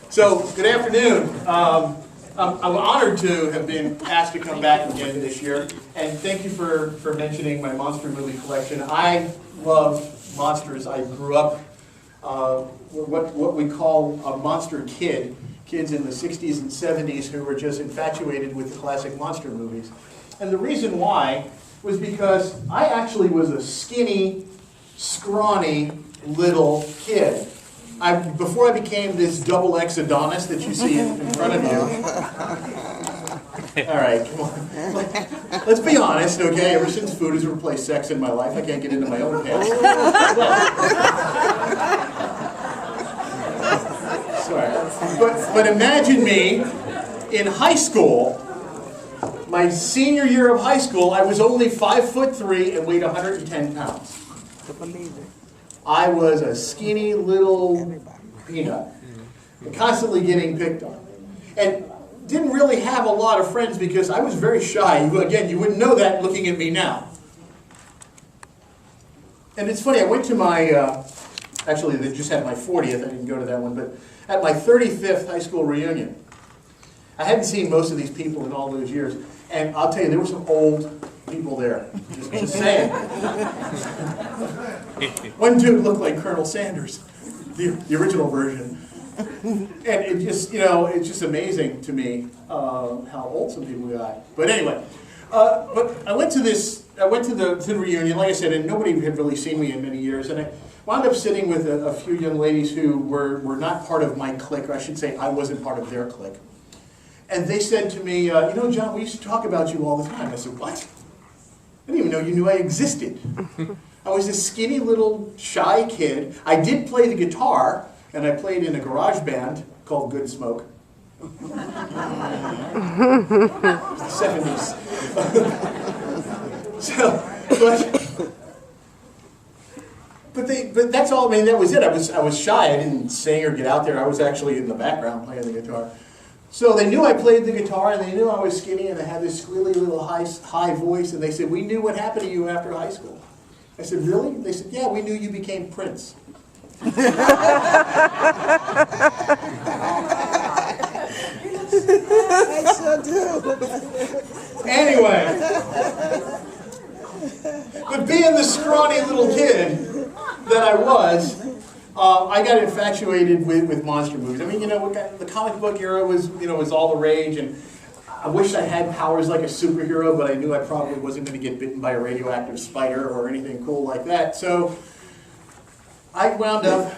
So, good afternoon. I'm honored to have been asked to come back again this year, and thank you for mentioning my monster movie collection. I love monsters. I grew up what we call a monster kid, kids in the 60s and 70s who were just infatuated with the classic monster movies. And the reason why was because I actually was a skinny, scrawny little kid. Before I became this double X Adonis that you see in front of you. All right, come on. Let's be honest, okay? Ever since food has replaced sex in my life, I can't get into my own pants. Sorry. But imagine me in high school. My senior year of high school, I was only 5'3" and weighed 110 pounds. I was a skinny little peanut, and constantly getting picked on. And didn't really have a lot of friends because I was very shy. Again, you wouldn't know that looking at me now. And it's funny, I went to my, actually they just had my 40th, I didn't go to that one, but at my 35th high school reunion. I hadn't seen most of these people in all those years. And I'll tell you, there were some old people there. Just saying. One dude looked like Colonel Sanders, the original version. And it just, it's just amazing to me how old some people got. But anyway, but I went to the reunion, like I said, and nobody had really seen me in many years. And I wound up sitting with a few young ladies who were not part of my clique, or I should say I wasn't part of their clique. And they said to me, John, we used to talk about you all the time. I said, what? I didn't even know you knew I existed. I was this skinny little shy kid. I did play the guitar, and I played in a garage band called Good Smoke. It was the 70s. But that's all. I mean, that was it. I was shy. I didn't sing or get out there. I was actually in the background playing the guitar. So they knew I played the guitar, and they knew I was skinny, and I had this squealy little high voice, and they said, we knew what happened to you after high school. I said, really? They said, yeah, we knew you became Prince. I sure do. Anyway, but being the scrawny little kid that I was, I got infatuated with monster movies. I mean, the comic book era was all the rage, and I wish I had powers like a superhero, but I knew I probably wasn't going to get bitten by a radioactive spider or anything cool like that. So I wound up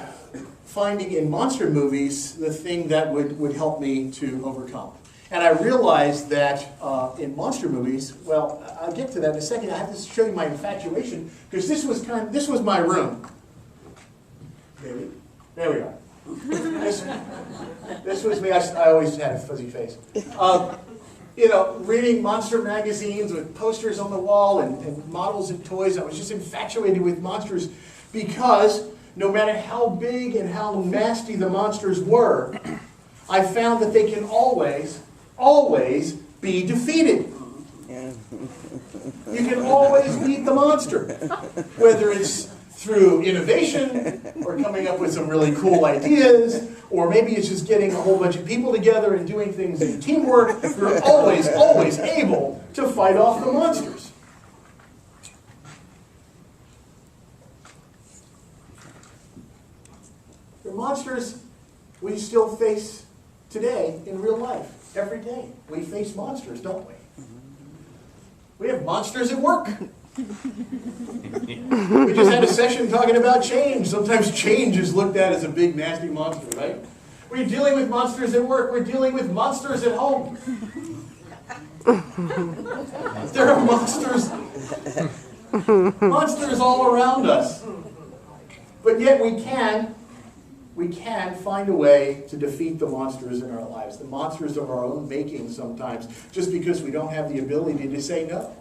finding in monster movies the thing that would help me to overcome. And I realized that in monster movies, well, I'll get to that in a second. I have to show you my infatuation, because this was my room. Maybe. There we are. This was me. I always had a fuzzy face. Reading monster magazines with posters on the wall and models and toys. I was just infatuated with monsters because no matter how big and how nasty the monsters were, I found that they can always be defeated. You can always beat the monster, whether it's through innovation, or coming up with some really cool ideas, or maybe it's just getting a whole bunch of people together and doing things in teamwork. You're always able to fight off the monsters. The monsters we still face today in real life. Every day we face monsters, don't we? We have monsters at work. We just had a session talking about change. Sometimes change is looked at as a big, nasty monster, right? We're dealing with monsters at work. We're dealing with monsters at home. There are monsters all around us. But yet we can find a way to defeat the monsters in our lives, the monsters of our own making sometimes, just because we don't have the ability to say no.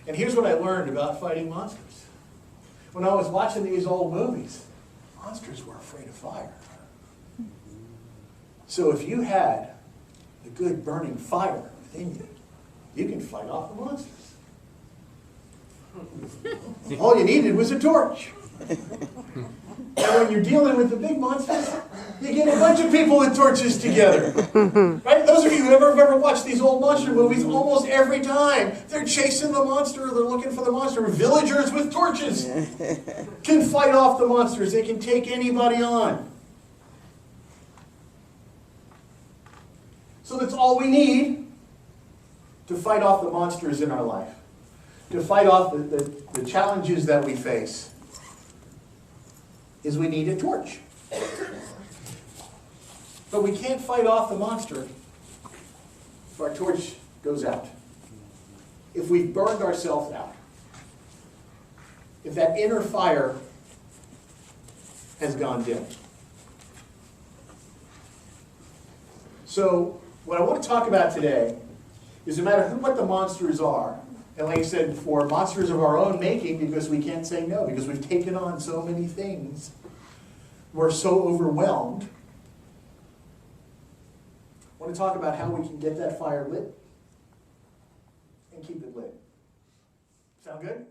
And here's what I learned about fighting monsters. When I was watching these old movies, monsters were afraid of fire. So if you had the good burning fire within you, you can fight off the monsters. All you needed was a torch. And when you're dealing with the big monsters, you get a bunch of people with torches together. Right? Those of you who have ever watched these old monster movies, almost every time they're chasing the monster, they're looking for the monster. Villagers with torches can fight off the monsters. They can take anybody on. So that's all we need to fight off the monsters in our life, to fight off the challenges that we face, is we need a torch. But we can't fight off the monster if our torch goes out. If we've burned ourselves out. If that inner fire has gone dim. So, what I want to talk about today is no matter what the monsters are, and like I said before, monsters of our own making because we can't say no, because we've taken on so many things. We're so overwhelmed. I want to talk about how we can get that fire lit and keep it lit. Sound good?